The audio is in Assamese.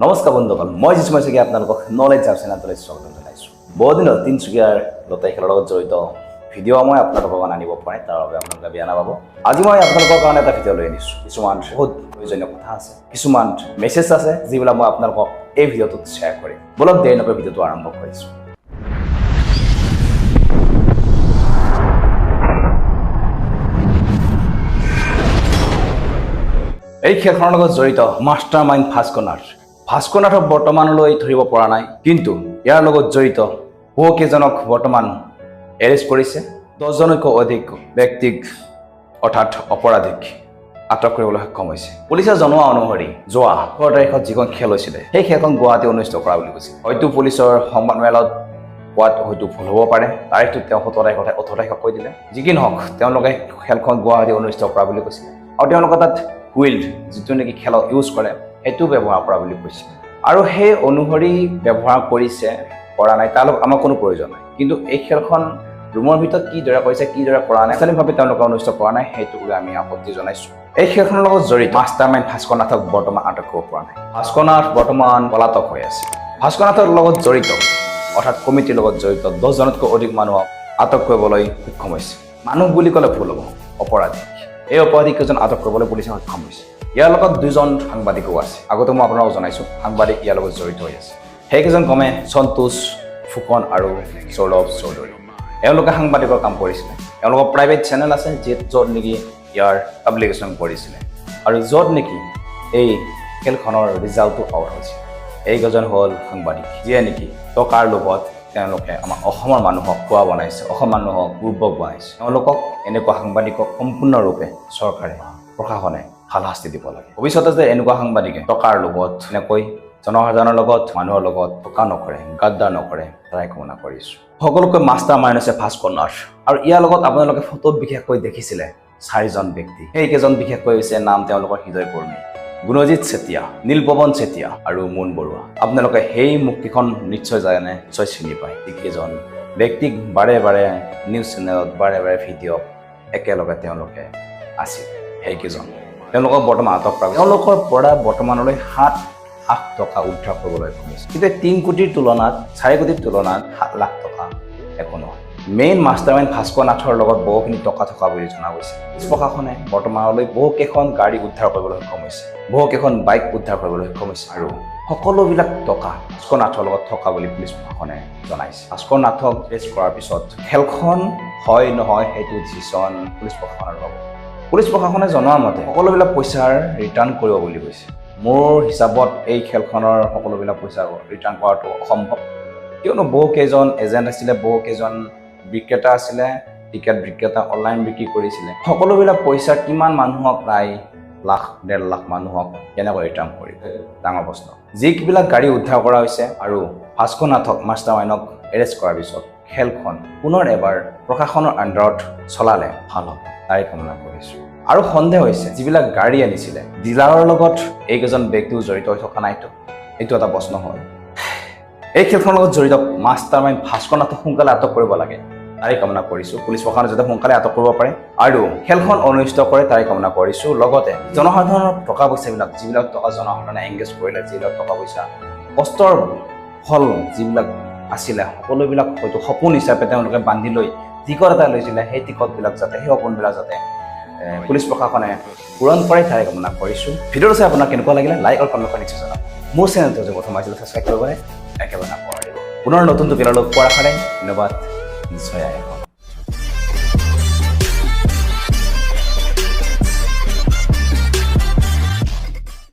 নমস্কাৰ বন্ধুসকল, মই জিষ্ণুকে আপোনালোকক নলেজ আৰ চেনেললৈ স্বাগতম জনাইছোঁ। বহুদিনত তিনচুকীয়াৰ লটাৰী খেলৰ লগত জড়িত ভিডিঅ' মই আপোনালোকৰ কাৰণে আনিব পাৰে, তাৰ বাবে আপোনালোকে বেয়া নাপাব। আজি মই আপোনালোকৰ কাৰণে এটা ভিডিঅ' লৈ আনিছোঁ। কিছুমান বহুত প্ৰয়োজনীয় কথা আছে, কিছুমান মেছেজ আছে যিবিলাক মই আপোনালোকক এই ভিডিঅ'টোত শ্বেয়াৰ কৰিম। বলক দেৰি নকৰি ভিডিঅ'টো আৰম্ভ কৰিছোঁ। এই খেলখনৰ লগত জড়িত মাষ্টাৰ মাইণ্ড ভাস্কৰনাথক বৰ্তমানলৈ ধৰিব পৰা নাই, কিন্তু ইয়াৰ লগত জড়িত বহুকেইজনক বৰ্তমান এৰেষ্ট কৰিছে। 10জনতকৈ অধিক ব্যক্তিক অৰ্থাৎ অপৰাধীক আটক কৰিবলৈ সক্ষম হৈছে। পুলিচে জনোৱা অনুসৰি যোৱা 18 তাৰিখত যিখন খেল হৈছিলে, সেই খেলখন গুৱাহাটী অনুষ্ঠিত কৰা বুলি কৈছে। হয়তো পুলিচৰ সংবাদমেলত কোৱাত হয়তো ভুল হ'ব পাৰে, তাৰিখটো তেওঁ 17 তাৰিখত 18 তাৰিখত কৈ দিলে। যি কি নহওক, তেওঁলোকে খেলখন গুৱাহাটী অনুষ্ঠিত কৰা বুলি কৈছে আৰু তেওঁলোকে তাত হুইল যিটো নেকি খেলত ইউজ কৰে সেইটো ব্যৱহাৰ কৰা বুলি কৈছে। আৰু সেই অনুসৰি ব্যৱহাৰ কৰিছে কৰা নাই তাৰ লগত আমাৰ কোনো প্ৰয়োজন নাই, কিন্তু এই খেলখন ৰুমৰ ভিতৰত কিদৰে কৰিছে কিদৰে কৰা নাই স্থানীয়ভাৱে তেওঁলোকে অনুষ্ঠিত কৰা নাই, সেইটো আমি আপত্তি জনাইছোঁ। এই খেলখনৰ লগত জড়িত মাষ্টাৰ মাইণ্ড ভাস্কৰনাথক বৰ্তমান আটক কৰিব পৰা নাই। ভাস্কৰনাথ বৰ্তমান পলাতক হৈ আছে। ভাস্কৰনাথৰ লগত জড়িত অৰ্থাৎ কমিটিৰ লগত জড়িত 10জনতকৈ অধিক মানুহক আটক কৰিবলৈ সক্ষম হৈছে। মানুহ বুলি ক'লে ভুল হ'ব, অপৰাধী। এই অপৰাধীকেইজন আটক কৰিবলৈ পুলিচে সক্ষম হৈছে। ইয়াৰ লগত 2জন সাংবাদিকো আছে। আগতে মই আপোনালোকক জনাইছোঁ সাংবাদিক ইয়াৰ লগত জড়িত হৈ আছে। সেইকেইজন ক্ৰমে সন্তোষ ফুকন আৰু সৌৰভ চৌধুৰী। এওঁলোকে সাংবাদিকৰ কাম কৰিছিলে। এওঁলোকৰ প্ৰাইভেট চেনেল আছে য'ত নেকি ইয়াৰ পাব্লিকেশ্যন কৰিছিলে আৰু য'ত নেকি এই খেলখনৰ ৰিজাল্টটো আউট হৈছিল। এইকেইজন হ'ল সাংবাদিক যিয়ে নেকি টকাৰ লোভত তেওঁলোকে আমাৰ অসমৰ মানুহক খোৱা বনাইছে, অসমৰ মানুহক দুৰ্ভোগ বনাইছে। তেওঁলোকক এনেকুৱা সাংবাদিকক সম্পূৰ্ণৰূপে চৰকাৰে প্ৰশাসনে ভাল শাস্তি দিব লাগে। ভৱিষ্যতে যে এনেকুৱা সাংবাদিকে টকাৰ লোভত এনেকৈ জনসাধাৰণৰ লগত মানুহৰ লগত টকা নকৰে, গাদ্দাৰ নকৰে, তাই কামনা কৰিছোঁ। সকলোকৈ মাষ্টাৰ মাইণ্ড আছে ভাস্কৰনাথ, আৰু ইয়াৰ লগত আপোনালোকে ফটোত বিশেষকৈ দেখিছিলে 4জন ব্যক্তি। সেইকেইজন বিশেষকৈ হৈছে নাম তেওঁলোকৰ হৃদয় কৰ্মী গুণজিৎ চেতিয়া, নীলপৱন চেতিয়া আৰু মুন বৰুৱা। আপোনালোকে সেই মুক্তিখন নিশ্চয় জানে, নিশ্চয় চিনি পায়। যিকেইজন ব্যক্তিক বাৰে বাৰে নিউজ চেনেলত বাৰে বাৰে ভিডিঅ' একেলগে তেওঁলোকে আছিল, সেইকেইজন তেওঁলোকক বৰ্তমান আটক কৰা হৈছে। তেওঁলোকৰ পৰা বৰ্তমানলৈ 7 লাখ টকা উদ্ধাৰ কৰিবলৈ সক্ষম হৈছে। কিন্তু 3 কোটিৰ তুলনাত 4 কোটিৰ তুলনাত 7 লাখ টকা একো নহয়। মেইন মাষ্টাৰ মাইণ্ড ভাস্কৰনাথৰ লগত বহুখিনি টকা থকা বুলি জনা গৈছে। প্ৰশাসনে বৰ্তমানলৈ বহুকেইখন গাড়ী উদ্ধাৰ কৰিবলৈ সক্ষম হৈছে, বহুকেইখন বাইক উদ্ধাৰ কৰিবলৈ সক্ষম হৈছে, আৰু সকলোবিলাক টকা ভাস্কৰনাথৰ লগত থকা বুলি পুলিচ প্ৰশাসনে জনাইছে। ভাস্কৰনাথক এৰেষ্ট কৰাৰ পিছত খেলখন হয় নহয় সেইটো ডিচিশ্যন পুলিচ প্ৰশাসনৰ হ'ব। পুলিচ প্ৰশাসনে জনোৱা মতে সকলোবিলাক পইচাৰ ৰিটাৰ্ণ কৰিব বুলি কৈছে। মোৰ হিচাপত এই খেলখনৰ সকলোবিলাক পইচা ৰিটাৰ্ণ কৰাটো অসম্ভৱ, কিয়নো বহুকেইজন এজেণ্ট আছিলে, বহুকেইজন বিক্ৰেতা আছিলে, টিকেট বিক্ৰেতা অনলাইন বিক্ৰী কৰিছিলে। সকলোবিলাক পইচা কিমান মানুহক, প্ৰায় 1.5 লাখ মানুহক কেনেকৈ ৰিটাৰ্ণ কৰিব, ডাঙৰ প্ৰশ্ন। যিবিলাক গাড়ী উদ্ধাৰ কৰা হৈছে আৰু ভাস্কৰনাথক মাষ্টাৰ মাইণ্ডক এৰেষ্ট কৰাৰ পিছত খেলখন পুনৰ এবাৰ প্ৰশাসনৰ আণ্ডাৰত চলালে ভাল হ'ব, তাই কামনা কৰিছোঁ। আৰু সন্দেহ হৈছে যিবিলাক গাড়ী আনিছিলে ডিলাৰৰ লগত এইকেইজন ব্যক্তিও জড়িত হৈ থকা নাইতো, এইটো এটা প্ৰশ্ন হয়। এই খেলখনৰ লগত জড়িত মাষ্টাৰ মাইণ্ড ভাস্কৰনাথক সোনকালে আটক কৰিব লাগে, তাই কামনা কৰিছোঁ। পুলিচ প্ৰশাসনে যাতে সোনকালে আটক কৰিব পাৰে আৰু খেলখন অনুষ্ঠিত কৰে, তাই কামনা কৰিছোঁ। লগতে জনসাধাৰণৰ টকা পইচাবিলাক, যিবিলাক টকা জনসাধাৰণে এংগেজ কৰিলে, যিবিলাক টকা পইচা কষ্টৰ ফল যিবিলাক আছিলে, সকলোবিলাক হয়তো সপোন হিচাপে তেওঁলোকে বান্ধি লৈ টিকট এটা লৈছিলে, সেই টিকটবিলাক যাতে, সেই সপোনবিলাক যাতে পুলিচ প্ৰশাসনে পূৰণ কৰে, তাই কামনা কৰিছোঁ। ভিডিঅ'টো চাই আপোনাৰ কেনেকুৱা লাগিলে লাইক আৰু কমেণ্ট কৰি নিশ্চয় জনাব। মোৰ চেনেলটো যে প্ৰথম আহিছিলে ছাবস্ক্ৰাইব কৰিবলৈ একেবাৰে নাপাহৰিব। পুনৰ নতুন টপিকৰ লগ পোৱাৰ আশাৰে ধন্যবাদ। নিশ্চয় আহিব।